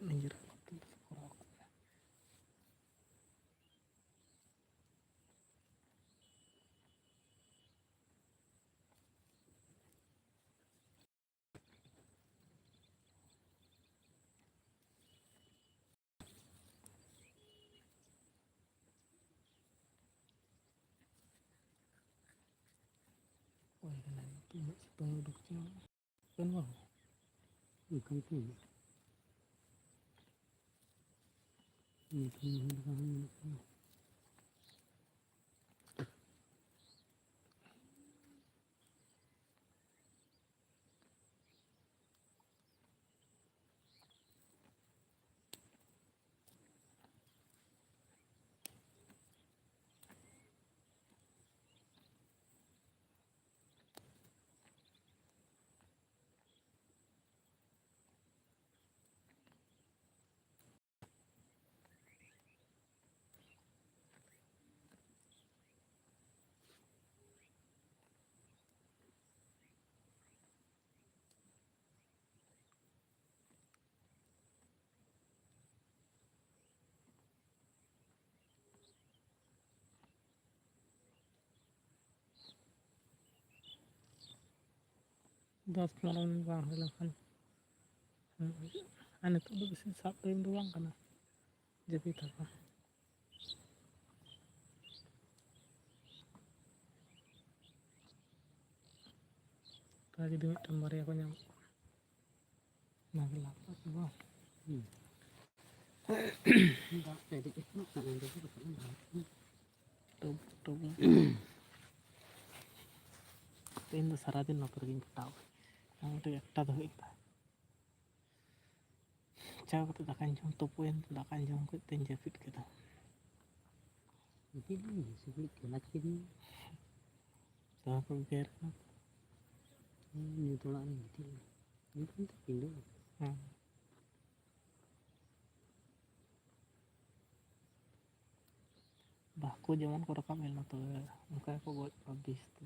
ᱱᱤᱡᱮᱨᱟᱜ ᱠᱚᱨᱟᱣ ᱠᱟᱜ ᱚᱠᱚᱭ ᱠᱟᱱᱟᱭ ᱩᱱᱟᱹᱜ ᱥᱤᱛᱩᱝ ᱩᱰᱩᱠ ᱪᱚᱝ ᱵᱟᱝ ᱚᱱᱠᱟᱱ ᱠᱚ ᱫᱚᱥ ᱯᱚᱱᱨᱚ ᱢᱤᱱᱤᱴ ᱵᱟᱝ ᱦᱩᱭ ᱞᱮᱱᱠᱷᱟᱱ ᱟᱨ ᱱᱤᱛᱚᱜ ᱫᱚ ᱵᱮᱥᱤ ᱥᱟᱵ ᱴᱟᱭᱤᱢ ᱫᱚ ᱵᱟᱝ ᱠᱟᱱᱟ ᱡᱟᱹᱯᱤᱫ ᱟᱠᱚ ᱛᱟ ᱡᱩᱫᱤ ᱢᱤᱫᱴᱮᱱ ᱵᱟᱨᱭᱟ ᱠᱚ ᱧᱟᱢᱚᱜ ᱚᱱᱟᱜᱮ ᱞᱟᱵᱷ ᱟᱠᱚ ᱵᱟᱝ ᱫᱟᱜ ᱯᱮᱨᱮᱡ ᱟᱠᱟᱱᱟ ᱠᱟᱨᱮᱱᱴ ᱫᱚ ᱛᱮᱦᱮᱧ ᱫᱚ ᱥᱟᱨᱟᱫᱤᱱ ᱱᱚᱛᱮ ᱨᱮᱜᱮᱧ ᱠᱟᱴᱟᱣᱟ ᱢᱳᱴᱟᱢᱩᱴᱤ 1ᱴᱟ ᱫᱷᱟᱹᱵᱤᱡ ᱪᱟᱣ ᱠᱟᱛᱮ ᱫᱟᱠᱟᱧ ᱡᱚᱢ ᱛᱩᱯᱩᱭᱮᱱ ᱫᱟᱠᱟᱧ ᱡᱚᱢ ᱠᱮᱫ ᱛᱮᱧ ᱡᱟᱹᱯᱤᱫ ᱠᱮᱫᱟ ᱡᱟᱦᱟᱸ ᱠᱚ ᱜᱮᱨ ᱧᱩᱛ ᱚᱲᱟᱜ ᱨᱮ ᱜᱤᱛᱤᱡ ᱯᱤᱸᱰᱟᱹ ᱦᱮᱸ ᱵᱟᱹᱠᱩ ᱡᱮᱢᱚᱱ ᱠᱚ ᱨᱟᱠᱟᱵ ᱞᱮᱱᱟ ᱛᱚᱵᱮ ᱚᱱᱠᱟ ᱜᱮᱠᱚ ᱜᱚᱡ ᱠᱚᱣᱟ ᱵᱤᱥ ᱛᱮ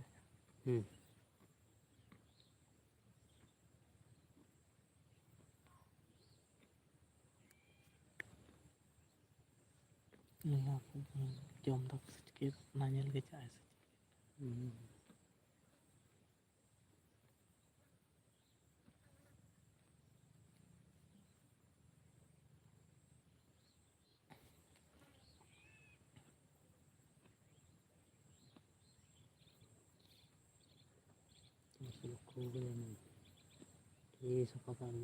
ᱡᱚᱢ ᱫᱟᱠᱚ ᱥᱮ ᱪᱤᱠᱟᱹ ᱚᱱᱟ ᱧᱮᱞ ᱜᱮ ᱪᱟᱜ ᱥᱮ ᱥᱟᱯᱷᱟ ᱠᱟᱜ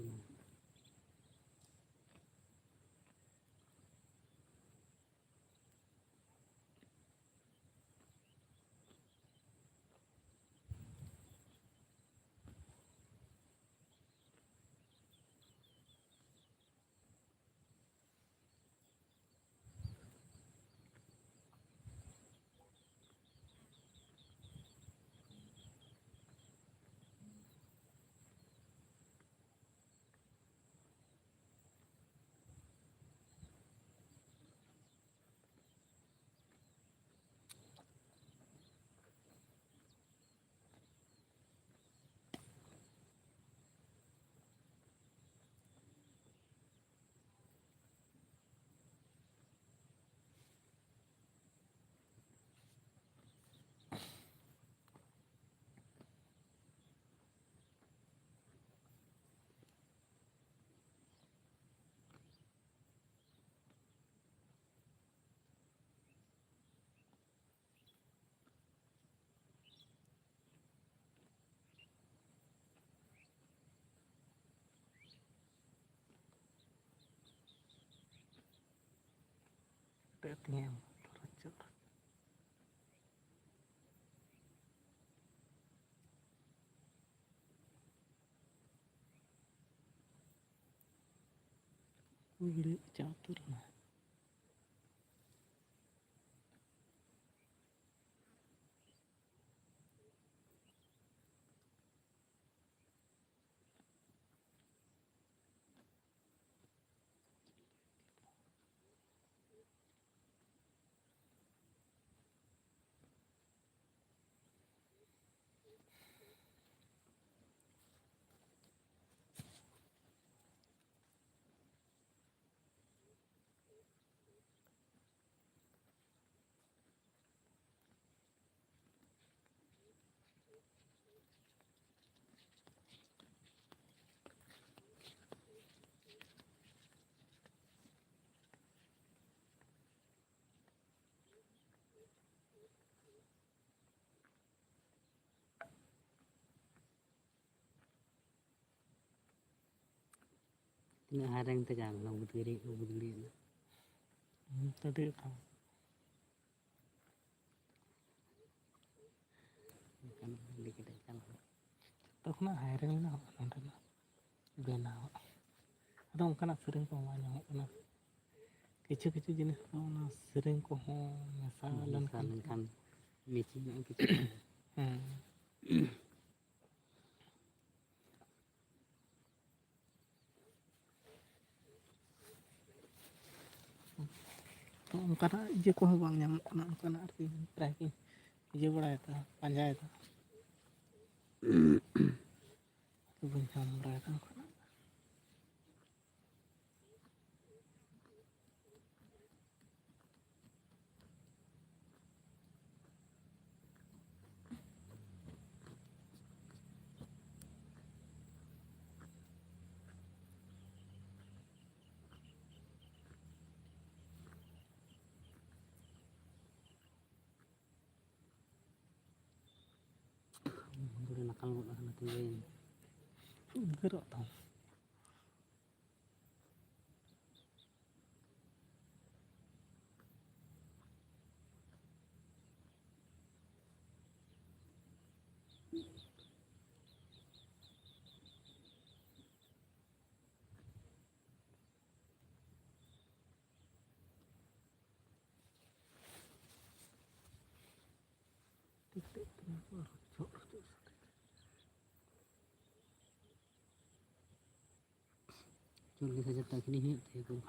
ᱛᱤᱧᱟᱹ ᱪᱟ ᱩᱛᱟᱹᱨ ᱮᱱᱟ Ini hari yang terjang, nggak berdiri. tadi tahu Kan dikit aja lah. tahu kena air yang mana nanti benar ada mungkin sering kau banyak kena kecil jenis kau sering kau masalah Kan misi yang kecil. karena ije kau bang nyamuk kena arti tracking ije berai ta panjai ta tu pun nyamuk berai ta Boleh nakal buat anak tinggalin. gerak tau titik kenapa rujuk Cuma saja tak kini hit aku.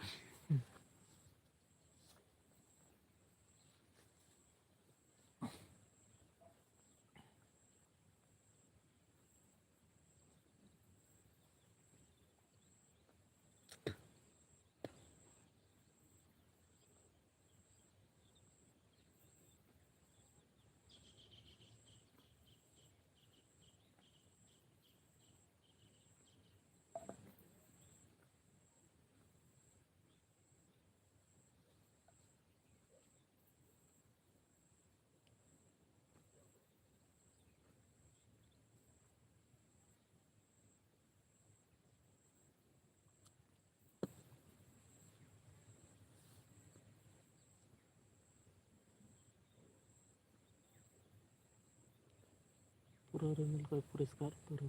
पूरा रिमिल का पुरस्कार पूरा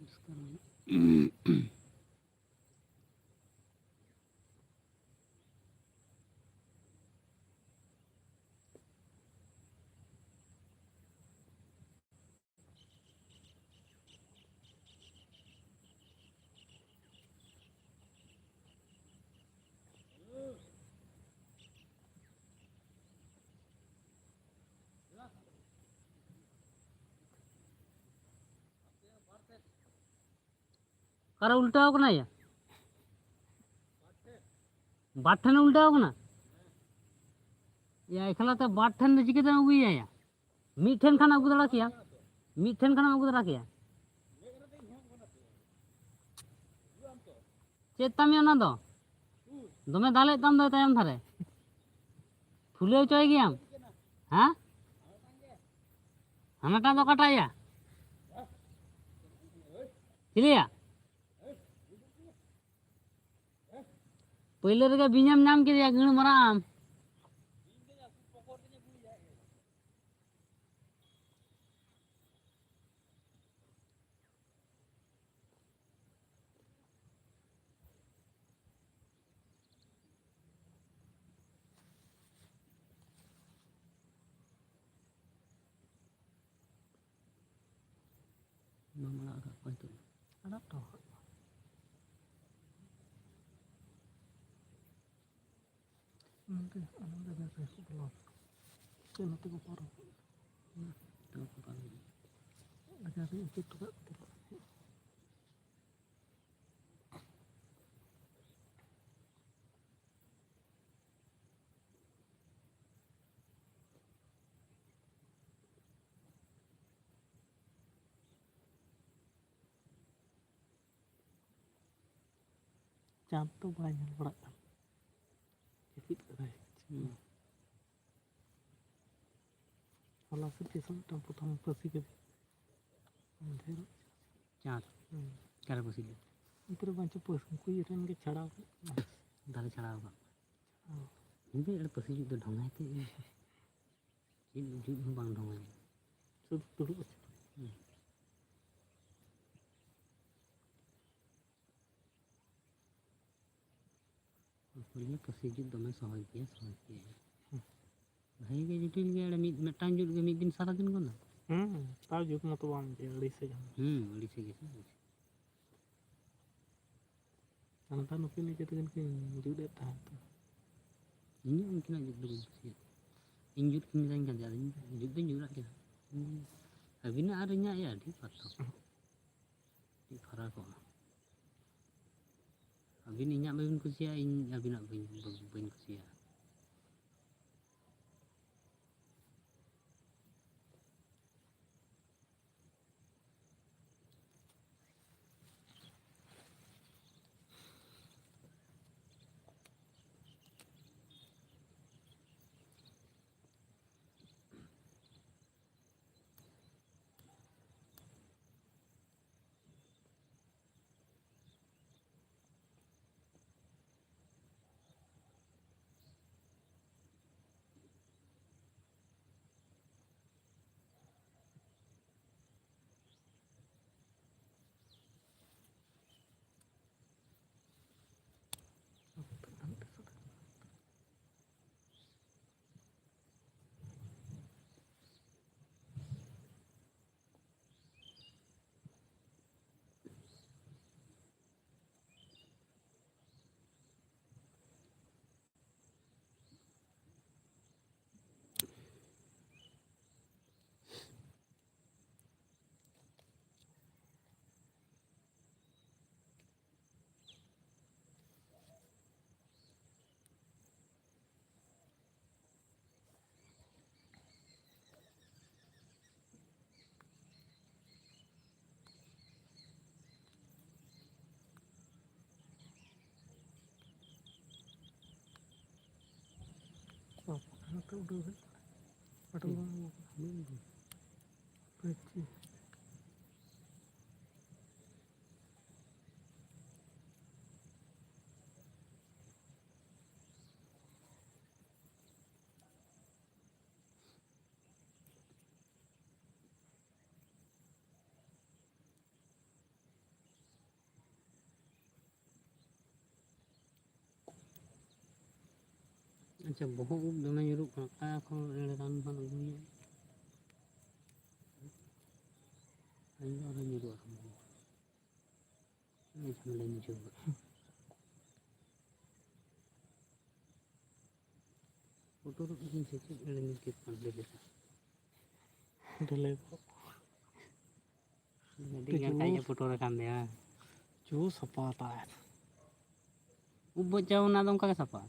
Sekarang Karena ulta kena ya? Batan ulta kena? Ya ikhlas tu batan tu jika tu ya. Miten kan aku dah kiya. Miten kan aku dah kiya. Cetam ya na do. Dome dalet tam do tayam thare. Phule coy giyam. Ha? Hanata do kata ya? Clear? पहले रे बिजम नाम के दिया गण मराम mama agak apa itu ada tau nanti ada biasa belum nanti aku parah tahu kali ada itu juga jantung banyak berat jadi kalau sedih sama tampuk pasti gitu ᱪᱟᱸᱫ ᱚᱠᱟᱨᱮ ᱯᱟᱹᱥᱤ ᱞᱮᱫ ᱚᱱᱛᱮ ᱨᱮ ᱵᱟᱝ ᱪᱚ ᱩᱱᱠᱩ ᱨᱮᱱ ᱜᱮ ᱪᱷᱟᱲᱟᱣ ᱫᱟᱨᱮ ᱪᱷᱟᱲᱟᱣ ᱟᱠᱟᱫ ᱤᱧ ᱫᱚ ᱯᱟᱹᱥᱤ ᱡᱩᱛ ᱫᱚ ᱰᱷᱚᱝᱟᱭ ᱛᱮ ᱪᱮᱫ ᱡᱩᱛ ᱦᱚᱸ ᱵᱟᱝ ᱰᱷᱚᱝᱟᱭ শুধু দুড়ুব আছে ᱯᱟᱹᱥᱤ ᱡᱩᱛ ᱫᱚᱢᱮ ᱥᱚᱦᱚᱡ ᱜᱮᱭᱟ ᱵᱷᱟᱹᱜᱤ ᱜᱮ ᱡᱩᱴᱤᱞ ᱜᱮᱭᱟ ᱢᱤᱫᱴᱟᱝ ᱡᱩᱛ ᱜᱮ ᱢᱤᱫ ᱫᱤᱱ ᱥᱟᱨᱟᱫᱤᱱ ᱠᱟᱱᱟ তাও যুগ মতো বাম যে আড়াইশো জন ᱟᱹᱲᱤᱥᱮ ᱜᱮ ᱟᱱᱛᱟ ᱱᱩᱠᱤᱱ ᱱᱤᱡᱮ ᱛᱮᱜᱮ ᱠᱤᱱ ᱡᱩᱛᱮᱫ ᱛᱟᱦᱮᱸ ᱛᱚ ᱤᱧᱟᱹᱜ ᱩᱱᱠᱤᱱᱟᱜ ᱡᱩᱛ ᱫᱚ ᱵᱟᱹᱧ ᱠᱩᱥᱤᱭᱟᱜ ᱤᱧ ᱡᱩᱛ ᱠᱤᱱ ᱢᱤᱛᱟᱹᱧ ᱠᱟᱱ ᱛᱟᱦᱮᱸ ᱡᱩᱛ ᱫᱚᱧ ᱡᱩᱛᱟᱜ ᱠᱤᱱᱟ ᱟᱹᱵᱤᱱᱟᱜ ᱟᱨ ᱤᱧᱟᱹᱜ ᱟᱹᱰᱤ ᱯᱟᱨᱛᱷᱚᱠᱠᱚ ᱟᱹᱰᱤ ᱯᱷᱟᱨᱟᱠᱚᱜᱼᱟ ᱟᱹᱵᱤᱱ ᱤᱧᱟᱹᱜ ᱵᱟᱹᱵᱤᱱ ᱠᱩᱥᱤᱭᱟᱜᱼᱟ ᱤᱧ ᱟᱹᱵᱤᱱᱟᱜ ᱵᱟᱹᱧ ᱠᱩᱥᱤᱭᱟᱜᱼᱟ udah ada orang peci ᱟᱪᱪᱷᱟ ᱵᱚᱦᱚᱜ ᱩᱵ ᱫᱚᱢᱮ ᱧᱩᱨᱩᱜ ᱠᱟᱱᱟ ᱚᱠᱟ ᱠᱷᱚᱱ ᱨᱟᱱ ᱵᱟᱝ ᱟᱹᱜᱩᱭᱟ ᱤᱧ ᱫᱚ ᱟᱨᱚ ᱧᱩᱨᱩᱜᱼᱟ ᱡᱷᱟᱢᱮᱞᱟᱧ ᱵᱩᱡᱷᱟᱹᱣ ᱠᱟᱜᱼᱟ ᱯᱩᱴᱩᱨᱚᱜ ᱤᱧ ᱥᱮ ᱪᱮᱫ ᱰᱮᱞᱮ ᱟᱹᱰᱤ ᱜᱟᱱ ᱴᱟᱜ ᱜᱮ ᱯᱩᱴᱩᱨ ᱟᱠᱟᱱ ᱛᱟᱭᱟ ᱪᱩ ᱥᱟᱯᱟ ᱛᱟᱭ ᱩᱵ ᱵᱚᱪᱪᱟᱣ ᱚᱱᱟ ᱫᱚ ᱚᱱᱠᱟ ᱜᱮ ᱥᱟᱯᱟᱜᱼᱟ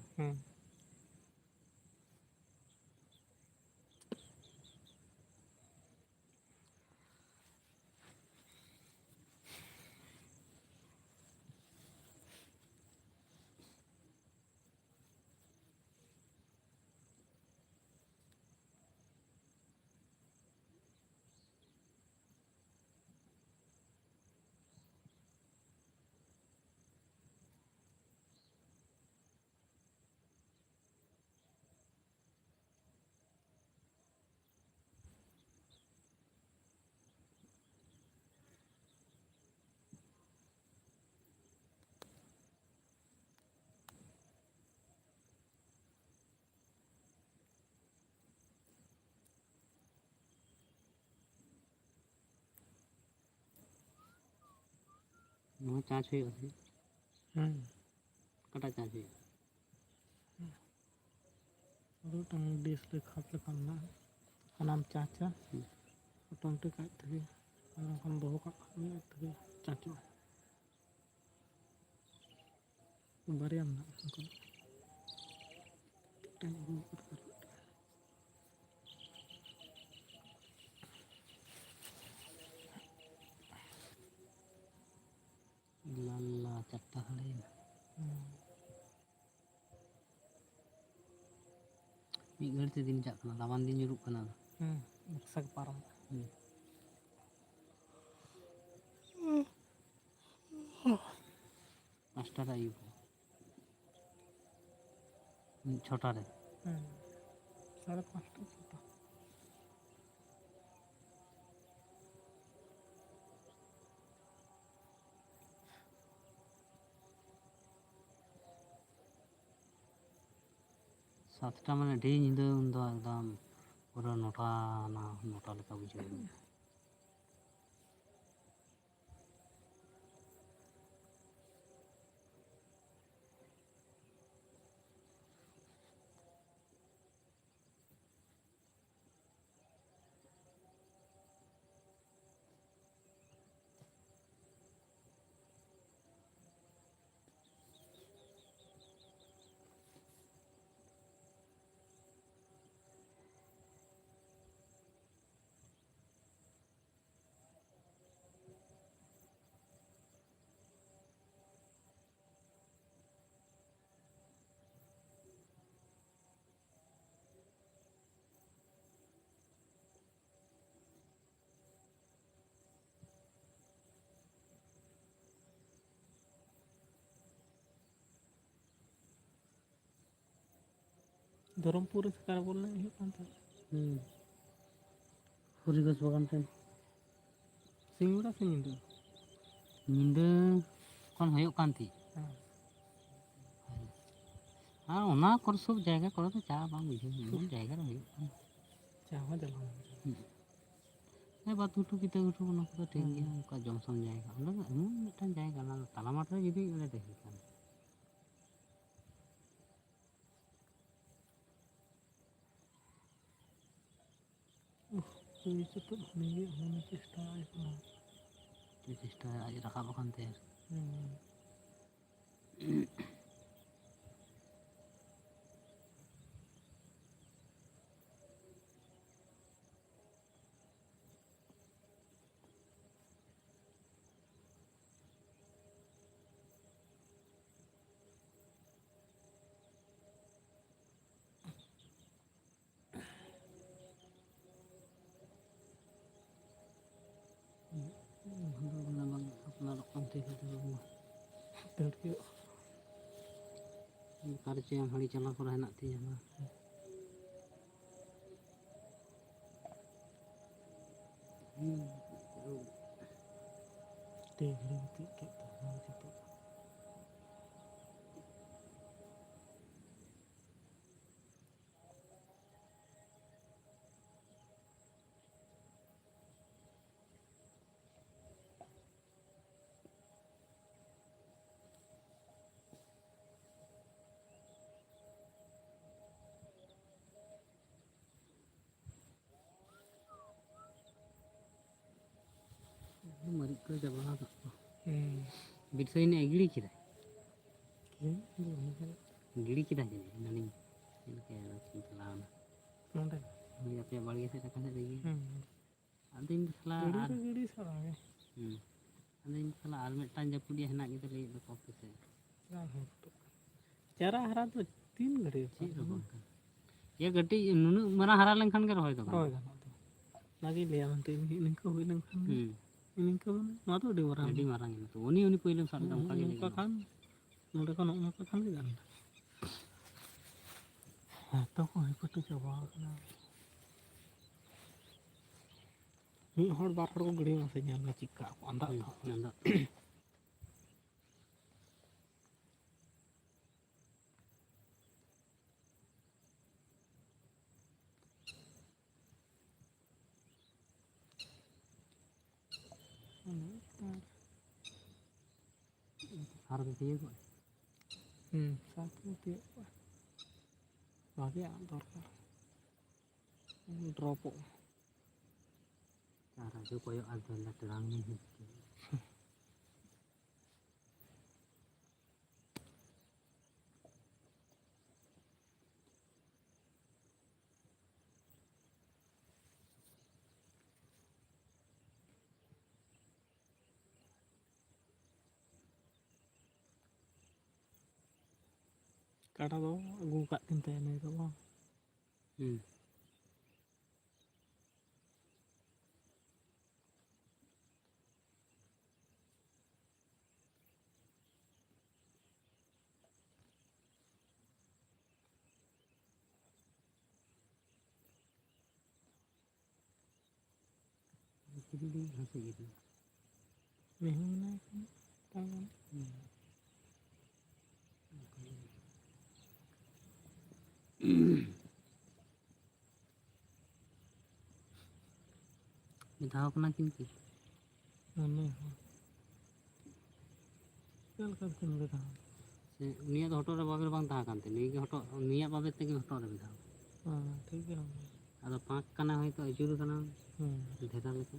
ᱱᱚᱣᱟ ᱪᱟᱸᱪ ᱦᱩᱭᱩᱜᱼᱟ ᱥᱮ ᱚᱠᱟᱴᱟᱜ ᱪᱟᱸᱪ ᱦᱩᱭᱩᱜᱼᱟ ᱢᱤᱫᱴᱟᱝ ᱰᱤᱥ ᱨᱮ ᱠᱷᱟᱯ ᱞᱮᱠᱟ ᱢᱮᱱᱟᱜᱼᱟ ᱚᱱᱟᱢ ᱪᱟᱸᱪᱟ ᱚᱴᱳᱢᱮᱴᱤᱠ ᱟᱡ ᱛᱮᱜᱮ ᱚᱱᱠᱟᱢ ᱫᱚᱦᱚ ᱠᱟᱜ ᱠᱷᱟᱱ ᱟᱡ ᱛᱮᱜᱮ ᱪᱟᱸᱪᱚᱜᱼᱟ ᱵᱟᱨᱭᱟ ᱢᱮᱱᱟᱜᱼᱟ ᱚᱱᱠᱟᱱᱟᱜ ᱢᱤᱫᱴᱟᱝ ᱟᱹᱜᱩ ᱠᱟᱫᱟ ᱞᱟᱞᱞᱟ 4টা ᱦᱟᱹᱲᱤᱭᱟᱹ ᱢᱤᱫ ᱜᱷᱟᱹᱲᱤᱡ ᱛᱮ ᱫᱤᱱ ᱪᱟᱜ ᱠᱟᱱᱟ ᱨᱟᱵᱟᱝ ᱫᱤᱱ ᱧᱩᱨᱩᱜ ᱠᱟᱱᱟ ᱵᱚᱨᱥᱟ ᱜᱮ ᱯᱟᱨᱚᱢ 5টা রে আইব 6টা রে 5:30 6টা ᱥᱟᱛᱴᱟ ᱢᱟᱱᱮ ᱟᱹᱰᱤ ᱧᱤᱫᱟᱹ ᱩᱱᱫᱚ ᱮᱠᱫᱚᱢ ᱯᱩᱨᱟᱹ ᱱᱚᱴᱟ ᱞᱮᱠᱟ ᱵᱩᱡᱷᱟᱹᱣ ᱫᱷᱚᱨᱚᱢᱯᱩᱨ ᱨᱮ ᱥᱮᱠᱟᱨ ᱵᱚᱞ ᱮᱱᱮᱡ ᱦᱩᱭᱩᱜ ᱠᱟᱱ ᱛᱟᱦᱮᱸᱫ ᱯᱚᱨᱤᱵᱮᱥ ᱵᱟᱜᱟᱱ ᱴᱷᱮᱱ ᱥᱤᱧ ᱵᱮᱲᱟ ᱥᱮ ᱧᱤᱫᱟᱹ ᱧᱤᱫᱟᱹ ᱠᱷᱚᱱ ᱦᱩᱭᱩᱜ ᱠᱟᱱ ᱛᱟᱦᱮᱸ ᱟᱨ ᱚᱱᱟ ᱠᱚᱨᱮ ᱥᱚᱵ ᱡᱟᱭᱜᱟ ᱠᱚᱨᱮ ᱫᱚ ᱪᱟ ᱵᱟᱝ ᱵᱩᱡᱷᱟᱹᱣ ᱮᱢᱚᱱ ᱡᱟᱭᱜᱟ ᱨᱮ ᱦᱩᱭᱩᱜ ᱠᱟᱱᱟ ᱪᱟ ᱦᱚᱸ ᱪᱟᱞᱟᱣ ᱵᱟᱫ ᱜᱷᱩᱴᱩ ᱠᱤᱛᱟᱹ ᱜᱷᱩᱴᱩ ᱚᱱᱟ ᱠᱚᱫᱚ ᱴᱷᱤᱠ ᱜᱮᱭᱟ ᱚᱱᱠᱟ ᱡᱚᱢᱥᱚᱢ ᱡᱟᱭᱜᱟ ᱚᱸᱰᱮ ᱫᱚ ᱮᱢᱚᱱ ᱢᱤᱫᱴᱟᱝ ᱡᱟᱭᱜᱟ ᱚᱱᱟ ᱛᱟᱞᱟ ᱢᱟᱴ ᱨᱮ ᱡᱩᱫᱤ ᱚᱸᱰᱮ ᱛᱟᱦᱮᱸ ᱠᱟᱱ ᱦᱩᱭ ᱪᱮᱥᱴᱟᱭ ᱪᱮᱥᱴᱟᱭᱟ ᱟᱡ ᱨᱟᱠᱟᱵ ᱟᱠᱟᱱ ᱛᱟᱭᱟ ᱵᱟᱝ ᱟᱯᱱᱟᱨᱚᱜ ᱠᱟᱱ ᱛᱟᱦᱮᱸ ᱚᱠᱟᱨᱮ ᱪᱮ ᱦᱟᱹᱲᱤ ᱪᱟᱞᱟᱣ ᱠᱚᱨᱟ ᱦᱮᱱᱟᱜ ᱛᱤᱧᱟᱹ ᱢᱟᱹᱨᱤᱪ ᱠᱚ ᱪᱟᱵᱟ ᱟᱠᱟᱫ ᱠᱚᱣᱟ ᱵᱤᱨᱥᱟᱹ ᱤᱱᱟᱹ ᱜᱤᱲᱤ ᱠᱮᱫᱟ ᱜᱤᱲᱤ ᱠᱮᱫᱟ ᱡᱟᱹᱱᱤᱡ ᱮᱱᱟᱱᱤᱧ ᱧᱮᱞ ᱠᱮᱫᱟ ᱪᱟᱞᱟᱣᱱᱟ ᱱᱚᱰᱮ ᱟᱯᱮᱭᱟᱜ ᱵᱟᱲᱜᱮ ᱥᱮᱫ ᱟᱠᱟ ᱥᱮᱫ ᱨᱮᱜᱮ ᱟᱫᱚᱧ ᱥᱟᱞᱟ ᱟᱨ ᱟᱫᱚᱧ ᱥᱟᱞᱟ ᱟᱨ ᱢᱤᱫᱴᱟᱝ ᱡᱟᱹᱯᱩᱫᱤᱭᱟᱹ ᱦᱮᱱᱟᱜ ᱜᱮᱫᱚ ᱞᱟᱹᱭᱮᱫ ᱫᱚᱠᱚ ᱚᱯᱷᱤᱥᱮ ᱪᱟᱨᱟ ᱦᱟᱨᱟ ᱫᱚ ᱛᱤᱱ ᱜᱷᱟᱹᱲᱤᱡ ᱪᱮᱫ ᱦᱚᱸ ᱵᱟᱝ ᱠᱟᱱᱟ ᱤᱭᱟᱹ ᱠᱟᱹᱴᱤᱡ ᱱᱩᱱᱟᱹᱜ ᱢᱟᱨᱟᱝ ᱦᱟᱨᱟ ᱞᱮᱱᱠᱷᱟᱱ ᱜᱮ ᱨᱚᱦᱚᱭ ᱫᱚ ᱨᱚᱦᱚᱭ ᱜᱟᱱᱚᱜᱼᱟ ᱜᱟᱱᱚᱜ ᱫᱚ ᱚᱱᱟᱜᱤᱧ ᱞᱟᱹᱭᱟ ᱢᱮᱱᱛᱮ ᱱᱤᱝᱠᱟᱹ ᱦᱩᱭ ᱞᱮᱱᱠᱷᱟᱱ ᱱᱤᱝᱠᱟᱹ ᱢᱟᱱᱮ ᱱᱚᱣᱟ ᱫᱚ ᱟᱹᱰᱤ ᱢᱟᱨᱟᱝ ᱮᱱᱟ ᱛᱚ ᱩᱱᱤ ᱯᱳᱭᱞᱳ ᱥᱟᱵ ᱞᱮᱫᱟ ᱚᱱᱠᱟ ᱜᱮ ᱞᱟᱹᱭ ᱱᱚᱝᱠᱟ ᱜᱟᱱᱚᱜᱼᱟ ᱠᱷᱟᱱ ᱱᱚᱰᱮ ᱠᱷᱚᱱ ᱱᱚᱝᱠᱟ ᱠᱷᱟᱱ ᱜᱮ ᱜᱟᱱ ᱮᱛᱚ ᱠᱚ ᱦᱩᱭᱯᱟᱹᱴᱩ ᱪᱟᱵᱟ ᱟᱠᱟᱱᱟ ᱢᱤᱫ ᱦᱚᱲ ᱵᱟᱨ ᱦᱚᱲ ᱠᱚ ᱜᱤᱲᱤ ᱢᱟᱥᱮ ᱧᱮᱞ ᱢᱮ ᱪᱮᱫᱠᱟ ᱟᱸᱫᱟᱜ ᱫᱚ ᱟᱨ ᱛᱤᱭᱳᱜᱚᱜᱼᱟ ᱥᱟᱨ ᱠᱚ ᱛᱤᱭᱳᱜ ᱠᱚᱜᱼᱟ ᱵᱷᱟᱜᱮᱭᱟᱜ ᱫᱚᱨᱠᱟর ᱰᱨᱚᱯᱚᱜᱼᱟ ᱟᱨ ᱨᱟᱡᱩ ᱠᱚᱭᱚᱜ ᱟᱫ ᱴᱮᱲᱟᱝ ᱠᱟᱰᱟ ᱫᱚ ᱟᱹᱜᱩ ᱟᱠᱟᱫ ᱠᱤᱱ ᱛᱟᱭᱟ ᱱᱩᱭ ᱫᱚ ᱵᱟᱝ ᱠᱤᱪᱷᱩ ᱦᱟᱹᱥᱩ ᱜᱮ ᱢᱤᱦᱩ ᱢᱮᱱᱟᱭ ᱠᱟᱱᱟ ᱫᱷᱟᱣ ᱠᱟᱱᱟ ᱠᱤᱱ ᱠᱤ ᱢᱚᱱᱮ ᱦᱚᱸ ᱪᱮᱫ ᱞᱮᱠᱟ ᱠᱤᱱ ᱵᱮᱫᱷᱟᱣ ᱥᱮ ᱩᱱᱤᱭᱟᱜ ᱫᱚ ᱦᱚᱴᱚᱜ ᱨᱮ ᱵᱟᱵᱮᱨ ᱵᱟᱝ ᱛᱟᱦᱮᱸ ᱠᱟᱱ ᱛᱟᱭᱟ ᱱᱩᱭ ᱜᱮ ᱦᱚᱴᱚᱜ ᱱᱩᱭᱟᱜ ᱵᱟᱵᱮᱨ ᱛᱮᱜᱮ ᱦᱚᱴᱚᱜ ᱨᱮ ᱵᱮᱫᱷᱟᱣ ᱴᱷᱤᱠ ᱜᱮᱭᱟ ᱟᱫᱚ ᱯᱟᱸᱠ ᱠᱟᱱᱟ ᱦᱚᱭᱛᱳ ᱟᱹᱪᱩᱨ ᱠᱟᱱᱟ ᱦᱩᱸ ᱰᱷᱮᱨᱟ ᱞᱮᱠᱟ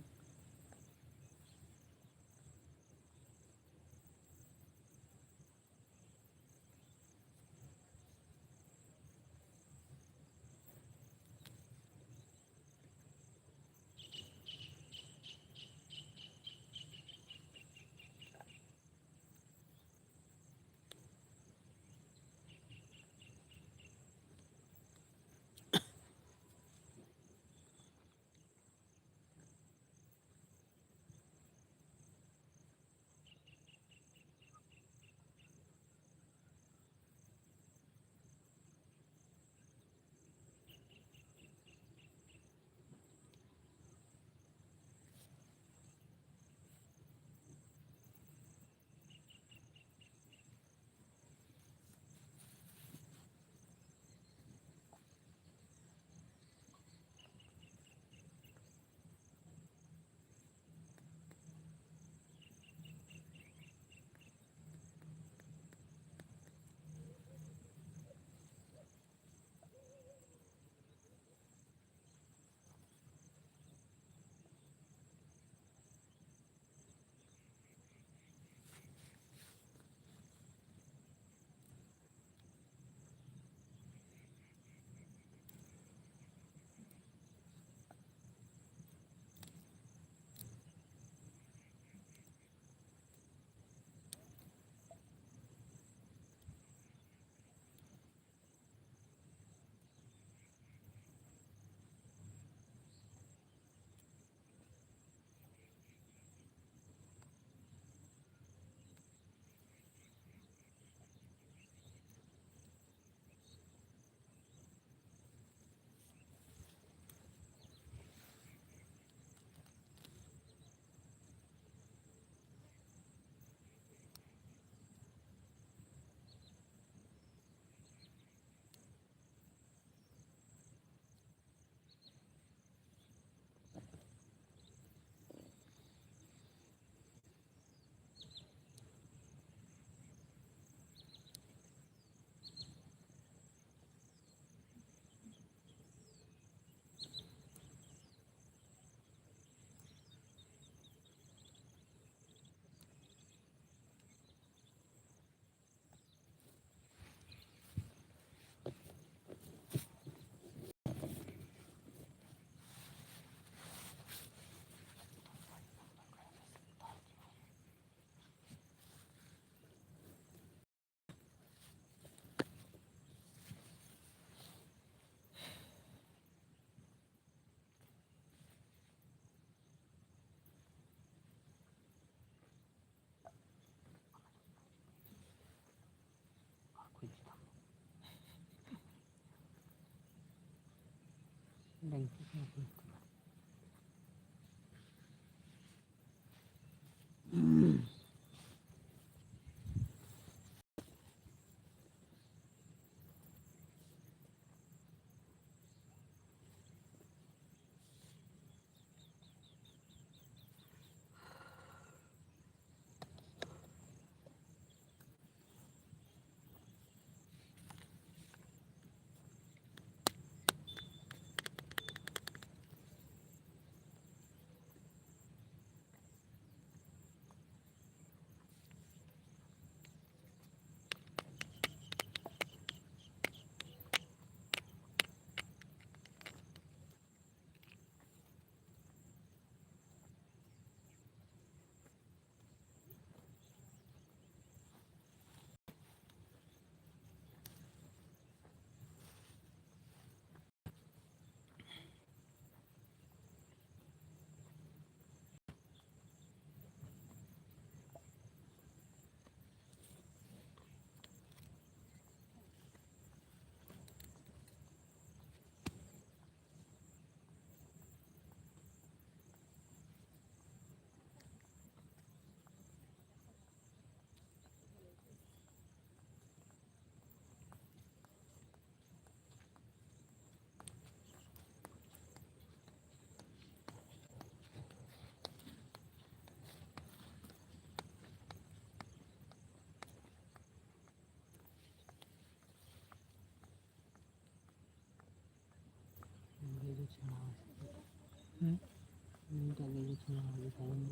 Tak ada cuma ada saya.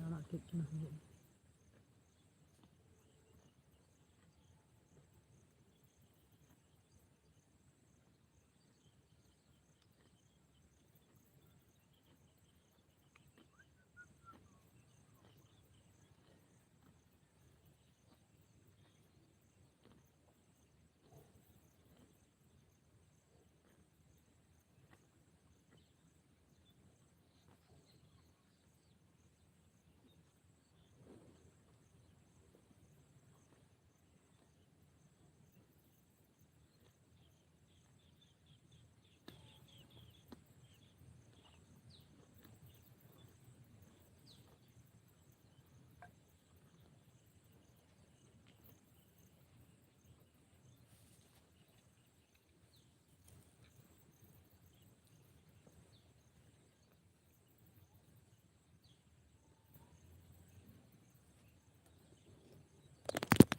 Anak kek kena